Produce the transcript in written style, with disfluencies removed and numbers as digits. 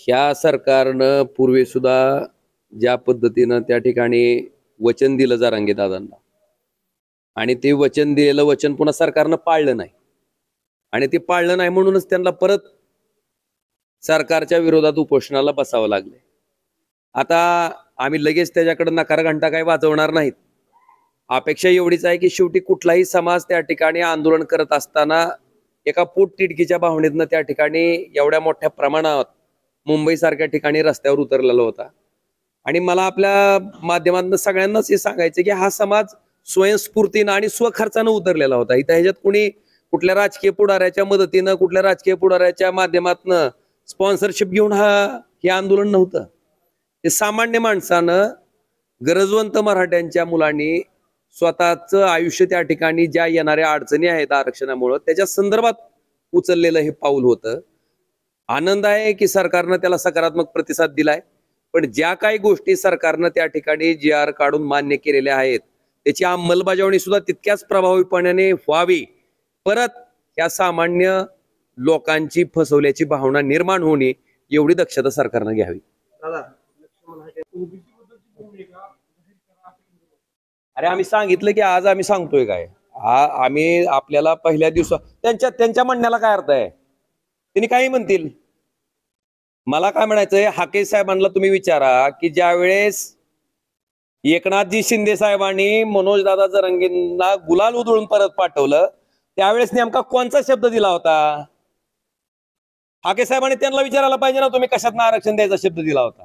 ह्या सरकारनं पूर्वी सुद्धा ज्या पद्धतीनं त्या ठिकाणी वचन दिलं जरांगे दादांना आणि ते वचन दिलेलं वचन पुन्हा सरकारनं पाळलं नाही आणि ते पाळलं नाही म्हणूनच त्यांना परत सरकारच्या विरोधात उपोषणाला बसावं लागले। आता आम्ही लगेच त्याच्याकडे नकार घंटा काही वाजवणार नाहीत। अपेक्षा एवढीच आहे की शेवटी कुठलाही समाज त्या ठिकाणी आंदोलन करत असताना एका पोटतिडकीच्या भावनेतनं त्या ठिकाणी एवढ्या मोठ्या प्रमाणात मुंबई सारख्या ठिकाणी रस्त्यावर उतरलेला होता आणि मला आपल्या माध्यमातून सगळ्यांनाच हे सांगायचं की हा समाज स्वयंस्फूर्तीनं आणि स्वखर्चानं उतरलेला होता। इथं ह्याच्यात कुणी कुठल्या राजकीय पुढाऱ्याच्या मदतीनं कुठल्या राजकीय पुढाऱ्याच्या माध्यमातनं स्पॉन्सरशिप घेऊन हे आंदोलन नव्हतं। ते सामान्य माणसानं गरजवंत मराठ्यांच्या मुलांनी स्वतःचं आयुष्य त्या ठिकाणी ज्या येणाऱ्या अडचणी आहेत आरक्षणामुळे त्याच्या संदर्भात उचललेलं हे पाऊल होतं। आनंद आहे की सरकारनं त्याला सकारात्मक प्रतिसाद दिलाय, पण ज्या काही गोष्टी सरकारनं त्या ठिकाणी GR काढून मान्य केलेल्या आहेत त्याची अंमलबजावणी सुद्धा तितक्याच प्रभावीपणाने व्हावी, परत या सामान्य लोकांची फसवल्याची भावना निर्माण होणे एवढी दक्षता सरकारनं घ्यावी। अरे आम्ही सांगितलं की आज आम्ही सांगतोय काय, आम्ही आपल्याला पहिल्या दिवसा त्यांच्या म्हणण्याला काय अर्थ आहे, त्यांनी काही म्हणतील। मला काय म्हणायचंय, हाके साहेबांना तुम्ही विचारा की ज्या वेळेस एकनाथजी शिंदे साहेबांनी मनोज दादा जरांगेंना गुलाल उधळून परत पाठवलं त्यावेळेस नेमका कोणता शब्द दिला होता? हाके साहेबांनी त्यांना विचारायला पाहिजे ना, तुम्ही कशातनं आरक्षण द्यायचा शब्द दिला होता?